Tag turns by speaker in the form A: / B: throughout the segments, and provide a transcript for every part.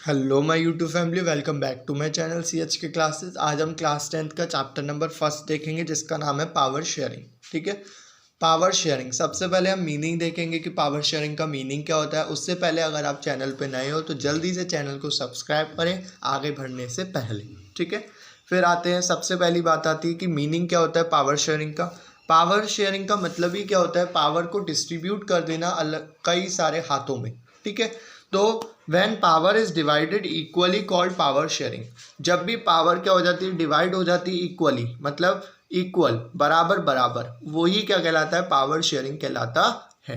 A: Hello my YouTube family, welcome back to my channel CH के classes. आज हम class 10th का chapter number 1 देखेंगे जिसका नाम है पावर शेयरिंग। ठीक है, पावर शेयरिंग। सबसे पहले हम मीनिंग देखेंगे कि पावर शेयरिंग का मीनिंग क्या होता है। उससे पहले अगर आप चैनल पे नए हो तो जल्दी से चैनल को सब्सक्राइब करें आगे बढ़ने से पहले। ठीक है, फिर आते हैं, सबसे पहली बात आती है कि मीनिंग क्या होता है पावर शेयरिंग का। पावर शेयरिंग का मतलब ही क्या होता है, पावर को डिस्ट्रीब्यूट कर देना अलग कई सारे हाथों में। ठीक है, तो when power is divided equally called power sharing. जब भी पावर क्या हो जाती है, डिवाइड हो जाती है इक्वली, मतलब इक्वल, बराबर बराबर, वही क्या कहलाता है, पावर शेयरिंग कहलाता है।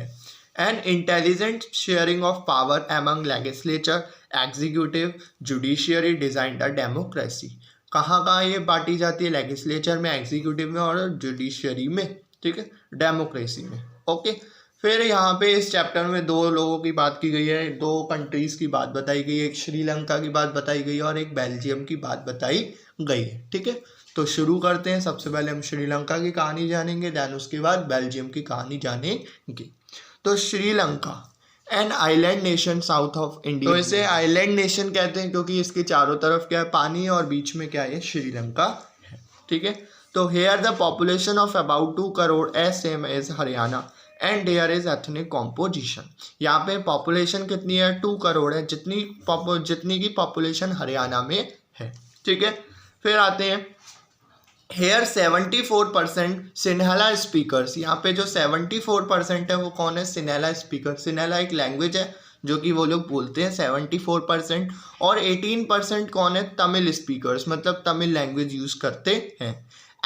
A: An intelligent sharing of power among legislature, executive, judiciary designed a democracy. कहाँ कहाँ ये बांटी जाती है, लेजिस्लेचर में, एग्जीक्यूटिव में और जुडिशियरी में। ठीक है, डेमोक्रेसी में। ओके, फिर यहाँ पे इस चैप्टर में दो लोगों की बात की गई है, दो कंट्रीज की बात बताई गई है, एक श्रीलंका की बात बताई गई है और एक बेल्जियम की बात बताई गई है। ठीक है, तो शुरू करते हैं। सबसे पहले हम श्रीलंका की कहानी जानेंगे, देन उसके बाद बेल्जियम की कहानी जानेंगे। तो Sri Lanka, an island nation south of India. तो इसे आइलैंड नेशन कहते हैं क्योंकि इसके चारों तरफ क्या है, पानी है, और बीच में क्या है, श्रीलंका है। ठीक है, तो here the population of about 2 crore as same as Haryana and there is ethnic composition. यहाँ पे पॉपुलेशन कितनी है, 2 करोड़ है, जितनी की पॉपुलेशन हरियाणा में है। ठीक है, फिर आते हैं, हेयर 74% सिन्हाला स्पीकर्स। यहाँ पे जो 74% है वो कौन है, सिन्हाला स्पीकर। सिन्हाला एक लैंग्वेज है जो कि वो लोग बोलते हैं 74%, और 18% कौन है, तमिल स्पीकर्स, मतलब तमिल लैंग्वेज यूज करते हैं।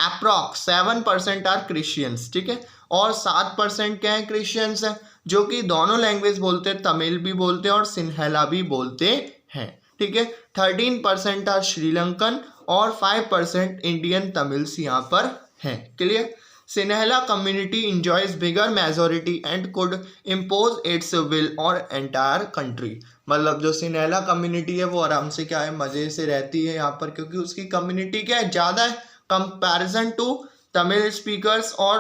A: Approx 7% are Christians. ठीक है, और 7% क्या है, क्रिश्चियंस है, जो कि दोनों लैंग्वेज बोलते हैं, तमिल भी बोलते हैं और सिन्हाला भी बोलते हैं। ठीक है, 13% आर श्रीलंकन और 5% इंडियन तमिल्स यहाँ पर हैं। Clear. Sinhala community enjoys bigger majority and could impose it's will और एंटायर कंट्री। मतलब जो सिन्हाला कम्युनिटी है वो आराम से क्या है, मजे से रहती है यहाँ पर, क्योंकि उसकी कम्युनिटी क्या है, ज़्यादा है कंपैरिजन टू तमिल स्पीकर्स और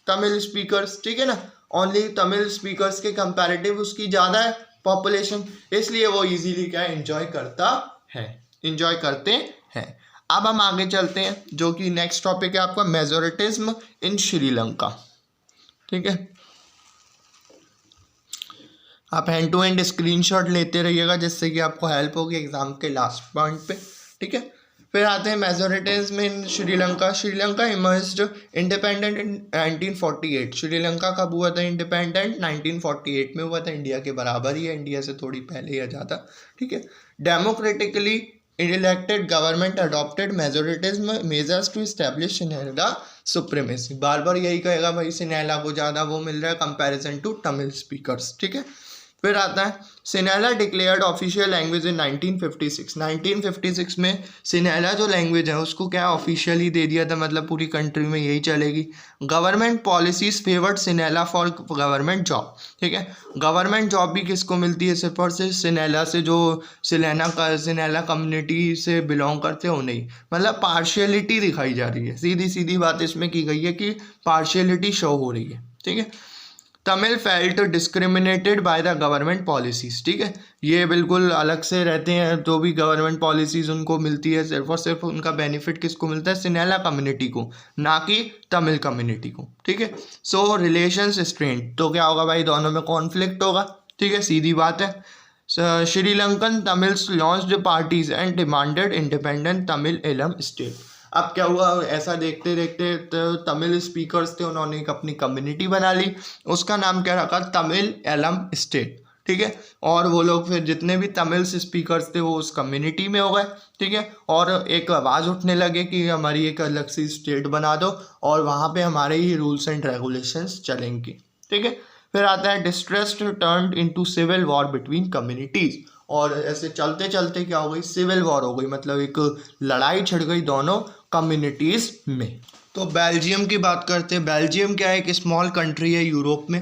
A: तमिल स्पीकर्स। ठीक है ना, ओनली तमिल स्पीकर्स के कंपैरेटिव उसकी ज़्यादा है पॉपुलेशन, इसलिए वो इजीली क्या है, इंजॉय करता है, इंजॉय करते हैं। अब हम आगे चलते हैं, जो कि नेक्स्ट टॉपिक है आपका, मेजोरिटिज्म इन श्रीलंका। ठीक है, आप हैंड टू हैंड स्क्रीनशॉट लेते रहिएगा जिससे कि आपको हेल्प होगी एग्जाम के लास्ट पॉइंट पे। ठीक है, फिर आते हैं majoritarianism in Sri Lanka. Sri Lanka emerged independent in 1948। Sri Lanka कब हुआ था इंडिपेंडेंट, 1948 में हुआ था। इंडिया के बराबर ही है, इंडिया से थोड़ी पहले या ज़्यादा। ठीक है, democratically elected government adopted majoritarianism measures to establish Sinhala supremacy. बार बार यही कहेगा भाई, सिन्हाला को ज़्यादा वो मिल रहा है कंपैरिजन टू तमिल स्पीकर्स। ठीक है, फिर आता है, Sinhala declared official language in 1956। 1956 में सिन्हाला जो लैंग्वेज है उसको क्या ऑफिशियली दे दिया था, मतलब पूरी कंट्री में यही चलेगी। Government policies favoured Sinhala for government job. ठीक है, गवर्नमेंट जॉब भी किसको मिलती है, सिर्फ और सिर्फ सिन्हाला से, जो सिन्हाला कम्युनिटी से बिलोंग करते हो नहीं, मतलब पार्शियलिटी दिखाई जा रही है। सीधी सीधी बात इसमें की गई है कि पार्शियलिटी शो हो रही है। ठीक है, Tamil felt discriminated by the government policies. ठीक है, ये बिल्कुल अलग से रहते हैं, जो भी गवर्नमेंट पॉलिसीज उनको मिलती है सिर्फ और सिर्फ उनका बेनिफिट किसको मिलता है, सिन्हाला कम्युनिटी को, ना कि तमिल कम्युनिटी को। ठीक है, सो रिलेशंस स्ट्रेंड, तो क्या होगा भाई, दोनों में कॉन्फ्लिक्ट होगा। ठीक है, सीधी बात है। Sri Lankan Tamils launched parties and demanded independent Tamil Eelam state. अब क्या हुआ, ऐसा देखते देखते तो तमिल स्पीकर्स थे, उन्होंने एक अपनी कम्युनिटी बना ली, उसका नाम क्या रखा, तमिल एलम स्टेट। ठीक है, और वो लोग फिर जितने भी तमिल स्पीकर्स थे वो उस कम्युनिटी में हो गए। ठीक है, और एक आवाज़ उठने लगे कि हमारी एक अलग सी स्टेट बना दो और वहाँ पे हमारे ही रूल्स एंड रेगुलेशंस चलेंगे। ठीक है, फिर आता है, distress turned into civil war between communities. और ऐसे चलते चलते क्या हो गई, सिविल वॉर हो गई, मतलब एक लड़ाई छिड़ गई दोनों कम्युनिटीज में। तो बेल्जियम की बात करते हैं। बेल्जियम क्या है, एक स्मॉल कंट्री है यूरोप में,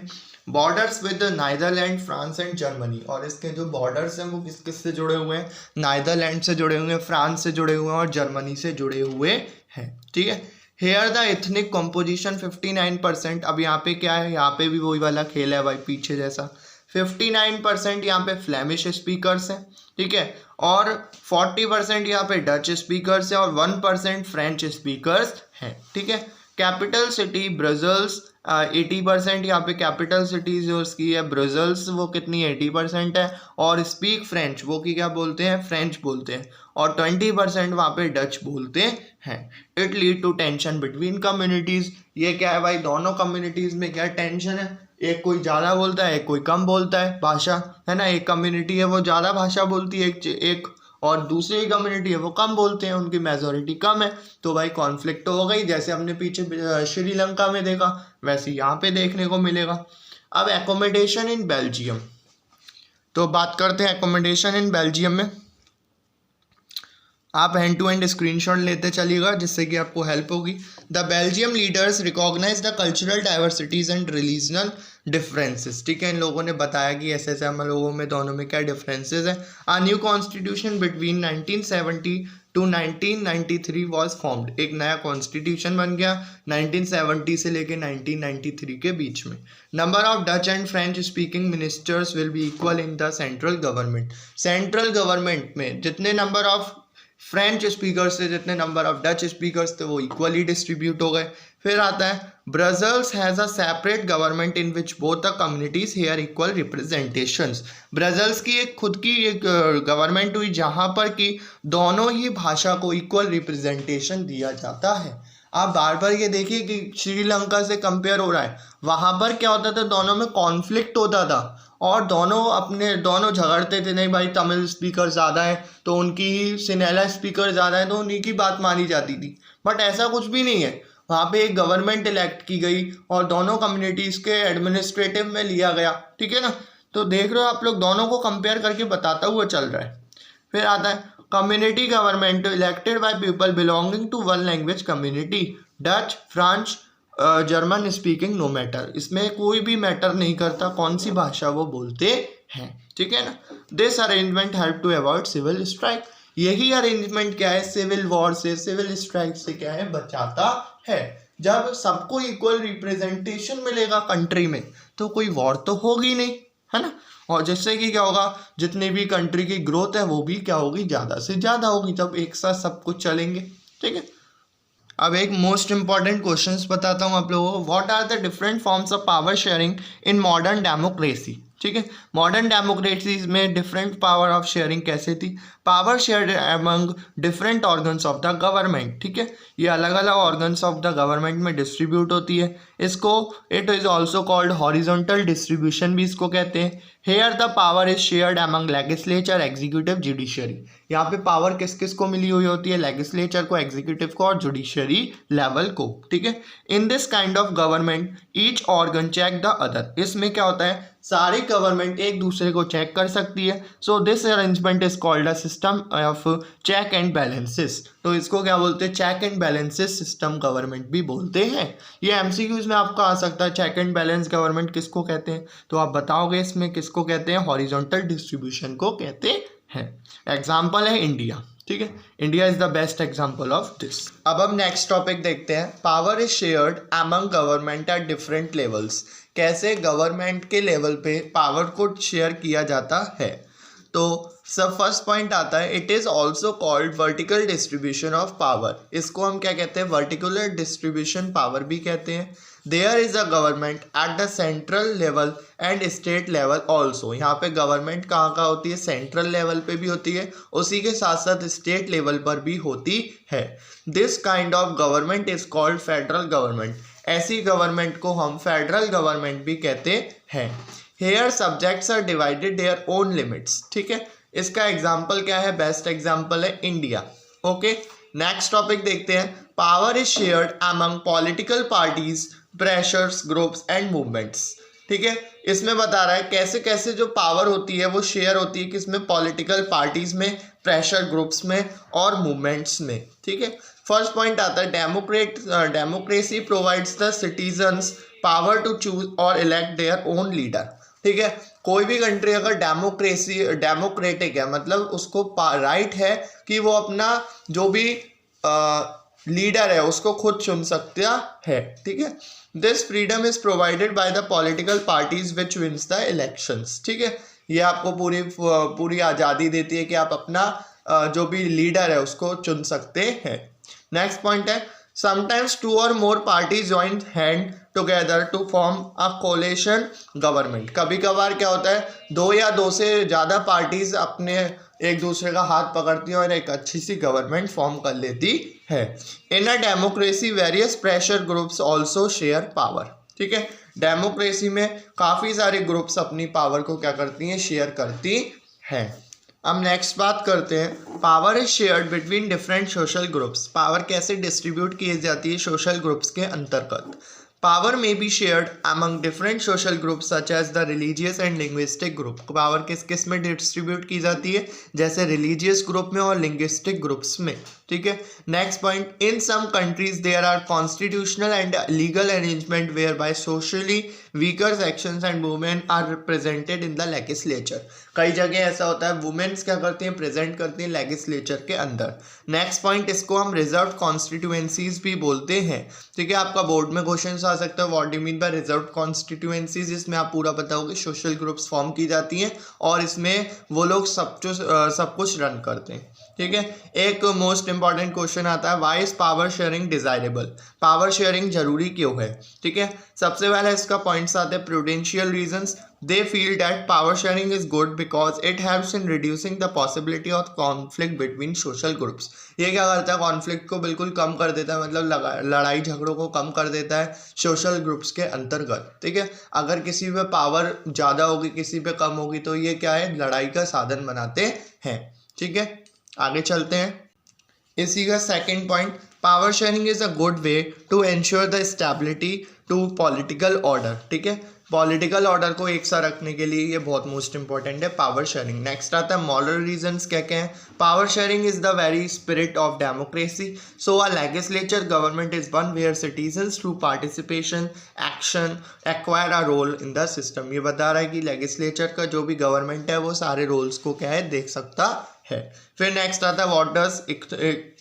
A: borders with Netherland, France and Germany. और इसके जो बॉर्डर्स हैं वो किस किस से जुड़े हुए हैं, नाइदरलैंड से जुड़े हुए हैं, फ्रांस से जुड़े हुए हैं और जर्मनी से जुड़े हुए हैं। ठीक है, हेयर द एथनिक कॉम्पोजिशन 59%। अब यहाँ पे क्या है, यहाँ पे भी वही वाला खेल है भाई, पीछे जैसा 59% यहाँ पे फ्लेमिश स्पीकर्स हैं, ठीक है, और 40% यहाँ पे डच स्पीकर्स हैं और 1% फ्रेंच स्पीकर्स हैं, ठीक है। कैपिटल सिटी ब्रजल्स 80% यहाँ पे कैपिटल सिटी जो उसकी है ब्रजल्स वो कितनी 80% है, और स्पीक फ्रेंच वो की क्या बोलते हैं, फ्रेंच बोलते हैं, और 20% वहाँ पे डच बोलते हैं। It lead to tension between communities, ये क्या है भाई, दोनों कम्युनिटीज़ में क्या टेंशन है, एक कोई ज़्यादा बोलता है एक कोई कम बोलता है भाषा, है ना, एक कम्युनिटी है वो ज़्यादा भाषा बोलती है एक और दूसरी कम्युनिटी है वो कम बोलते हैं, उनकी मेजोरिटी कम है, तो भाई कॉन्फ्लिक्ट तो हो गई, जैसे हमने पीछे श्रीलंका में देखा वैसे यहाँ पे देखने को मिलेगा। अब एकोमोडेशन इन बेल्जियम, तो बात करते हैं एकोमोडेशन इन बेल्जियम में। आप हैंड टू हैंड स्क्रीनशॉट लेते चलिएगा जिससे कि आपको हेल्प होगी। The Belgium leaders recognise the cultural diversities and religional differences, ठीक है, इन लोगों ने बताया कि ऐसे ऐसे हम लोगों में दोनों में क्या डिफरेंसेस हैं। A new constitution between 1970 to 1993 was formed, एक नया कॉन्स्टिट्यूशन बन गया 1970 से लेके 1993 के बीच में। Number of Dutch and French speaking ministers will be equal in the central government, central government में जितने नंबर ऑफ फ्रेंच स्पीकर्स थे जितने नंबर ऑफ डच स्पीकर्स थे वो इक्वली डिस्ट्रीब्यूट हो गए। फिर आता है Brussels has a separate government in which both the communities share equal representations, Brussels की एक खुद की एक गवर्नमेंट हुई जहाँ पर कि दोनों ही भाषा को इक्वल रिप्रेजेंटेशन दिया जाता है। आप बार बार ये देखिए कि श्रीलंका से कंपेयर हो रहा है, वहाँ पर क्या होता था, दोनों में कॉन्फ्लिक्ट होता था और दोनों झगड़ते थे, नहीं भाई तमिल स्पीकर ज़्यादा है तो उनकी ही, सिनेला स्पीकर ज़्यादा है तो उन्हीं की बात मानी जाती थी, बट ऐसा कुछ भी नहीं है। वहाँ पे एक गवर्नमेंट इलेक्ट की गई और दोनों कम्युनिटीज़ के एडमिनिस्ट्रेटिव में लिया गया, ठीक है ना, तो देख रहे हो आप लोग, दोनों को कंपेयर करके बताता हुआ चल रहा है। फिर आता है community government elected by people belonging to one language community, Dutch French German speaking no matter, इसमें कोई भी मैटर नहीं करता कौन सी भाषा वो बोलते हैं, ठीक है ना। This arrangement help to avoid civil strike, यही अरेंजमेंट क्या है, सिविल वॉर से, सिविल स्ट्राइक से क्या है, बचाता है। जब सबको इक्वल रिप्रेजेंटेशन मिलेगा कंट्री में तो कोई वॉर तो होगी नहीं, है ना, और जिससे कि क्या होगा, जितनी भी कंट्री की ग्रोथ है वो भी क्या होगी, ज़्यादा से ज़्यादा होगी, जब एक साथ सब कुछ चलेंगे, ठीक है। अब एक मोस्ट इंपॉर्टेंट क्वेश्चंस बताता हूँ आप लोगों को। What are the different forms of power sharing in modern democracy, ठीक है, मॉडर्न डेमोक्रेसीज में डिफरेंट पावर ऑफ शेयरिंग कैसे थी, power share among different organs of the government, ठीक है, ये अलग अलग ऑर्गन्स ऑफ द गवर्नमेंट में डिस्ट्रीब्यूट होती है, इसको it is also called horizontal distribution भी इसको कहते हैं। Here the power is shared among legislature executive judiciary, यहाँ पे पावर किस किस को मिली हुई होती है, लेजिस्लेचर को, एग्जीक्यूटिव को और जुडिशरी लेवल को, ठीक है। In this kind of government each organ check the other, इसमें क्या होता है, सारी गवर्नमेंट एक दूसरे को चेक कर सकती है। So this arrangement is called a system of check and balances, तो इसको क्या बोलते हैं, check and balances system government भी बोलते हैं। ये एमसीक्यूज में आपका आ सकता है, चेक एंड बैलेंस गवर्नमेंट किसको कहते हैं, तो आप बताओगे इसमें किसको कहते हैं, हॉरिजॉन्टल डिस्ट्रीब्यूशन को कहते हैं। एग्जाम्पल है इंडिया, ठीक है, India is the best example of this. अब हम नेक्स्ट टॉपिक देखते हैं, power is shared among government at different levels, कैसे गवर्नमेंट के लेवल पे पावर को शेयर किया जाता है। तो सब फर्स्ट पॉइंट आता है, it is also called vertical distribution of power, इसको हम क्या कहते हैं, वर्टिकुलर डिस्ट्रीब्यूशन पावर भी कहते हैं। There is a government at the central level and state level also, यहाँ पे गवर्नमेंट कहाँ कहाँ होती है, सेंट्रल लेवल पे भी होती है, उसी के साथ साथ स्टेट लेवल पर भी होती है। This kind of government is called federal government, ऐसी गवर्नमेंट को हम फेडरल गवर्नमेंट भी कहते हैं। Here subjects are divided their own limits, ठीक है, इसका एग्जाम्पल क्या है, बेस्ट एग्जाम्पल है इंडिया। ओके, नेक्स्ट टॉपिक देखते हैं, power is shared among political parties, pressures, groups and movements, ठीक है, इसमें बता रहा है कैसे कैसे जो पावर होती है वो शेयर होती है किसमें, पॉलिटिकल पार्टीज में, प्रेशर ग्रुप्स में और मूवमेंट्स में, ठीक है। फर्स्ट पॉइंट आता है, democracy provides the citizens power to choose और इलेक्ट देयर ओन लीडर, ठीक है, कोई भी कंट्री अगर डेमोक्रेटिक है मतलब उसको राइट है कि वो अपना जो भी लीडर है उसको खुद चुन सकता है, ठीक है। This freedom is provided by the political parties which wins the elections, ठीक है। ये आपको पूरी आज़ादी देती है कि आप अपना जो भी लीडर है उसको चुन सकते हैं। नेक्स्ट पॉइंट है समटाइम्स 2 और more party join hand together to form a coalition government. कभी कभार क्या होता है 2 या 2 से ज़्यादा पार्टीज अपने एक दूसरे का हाथ पकड़ती हैं और एक अच्छी सी गवर्नमेंट फॉर्म कर लेती है। In a democracy various pressure groups also share power, ठीक है। डेमोक्रेसी में काफ़ी सारे ग्रुप्स अपनी पावर को क्या करती हैं, शेयर करती हैं। अब नेक्स्ट बात करते हैं power is shared between different social groups. पावर कैसे डिस्ट्रीब्यूट की जाती है सोशल ग्रुप्स के अंतर्गत। Power may be shared among different social groups such as the religious and linguistic group. Power किस किस में डिस्ट्रीब्यूट की जाती है, जैसे रिलीजियस ग्रुप में और लिंग्विस्टिक ग्रुप्स में, ठीक है। Next point in some countries there are constitutional and legal arrangement where by socially weaker sections and women are represented in the legislature. कई जगह ऐसा होता है वुमेन्स क्या करती हैं, प्रेजेंट करती हैं लेजिस्लेचर के अंदर। नेक्स्ट पॉइंट इसको हम रिजर्व कॉन्स्टिट्यूएंसीज भी बोलते हैं, ठीक है। आपका बोर्ड में क्वेश्चन आ सकता है what do mean by reserve constituencies. इसमें आप पूरा बताओगे सोशल ग्रुप्स फॉर्म की जाती हैं और इसमें वो लोग सब कुछ रन करते हैं, ठीक है। एक मोस्ट इंपॉर्टेंट क्वेश्चन आता है why is power sharing desirable. Power sharing जरूरी क्यों है, ठीक है। सबसे पहले इसका पॉइंट्स आते हैं prudential reasons. They feel that power sharing is good because it helps in reducing the possibility of conflict between social groups. ये क्या करता है, कॉन्फ्लिक्ट को बिल्कुल कम कर देता है, मतलब लड़ाई झगड़ों को कम कर देता है सोशल ग्रुप्स के अंतर्गत, ठीक है। अगर किसी पे पावर ज़्यादा होगी किसी पे कम होगी तो ये क्या है, लड़ाई का साधन बनाते हैं, ठीक है। आगे चलते हैं इसी का second point power sharing is a good way to ensure the stability to political order, ठीक है। पॉलिटिकल ऑर्डर को एक साथ रखने के लिए ये बहुत मोस्ट इंपॉर्टेंट है पावर शेयरिंग। नेक्स्ट आता है मॉरल रीजंस क्या क्या हैं। Power sharing is the very spirit of democracy, so a legislature government is one where citizens through participation action acquire a role in the system. ये बता रहा है कि लेजिस्लेचर का जो भी गवर्नमेंट है वो सारे रोल्स को क्या है, देख सकता है। फिर नेक्स्ट आता है व्हाट डज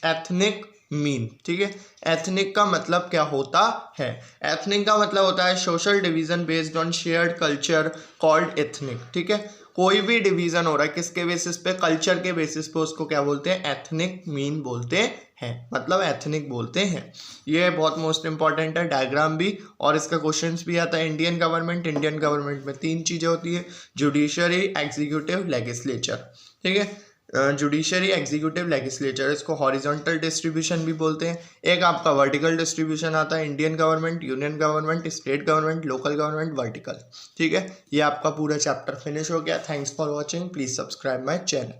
A: एथनिक मीन, ठीक है। एथनिक का मतलब क्या होता है, एथनिक का मतलब होता है social division based on shared culture called ethnic, ठीक है। कोई भी डिवीजन हो रहा है किसके बेसिस पे, कल्चर के बेसिस पे, उसको क्या बोलते हैं, एथनिक मीन बोलते हैं, मतलब एथनिक बोलते हैं। ये बहुत मोस्ट इंपॉर्टेंट है, डायग्राम भी और इसका क्वेश्चंस भी आता है। इंडियन गवर्नमेंट में 3 चीज़ें होती है, जुडिशरी एग्जीक्यूटिव लेजिस्लेचर, ठीक है। जुडिशरी एग्जीक्यूटिव लेजिस्लेचर, इसको हॉरिजॉन्टल डिस्ट्रीब्यूशन भी बोलते हैं। एक आपका वर्टिकल डिस्ट्रीब्यूशन आता है, Indian government, union government, state government, local government, vertical, ठीक है। ये आपका पूरा चैप्टर फिनिश हो गया। Thanks for watching, please subscribe my channel.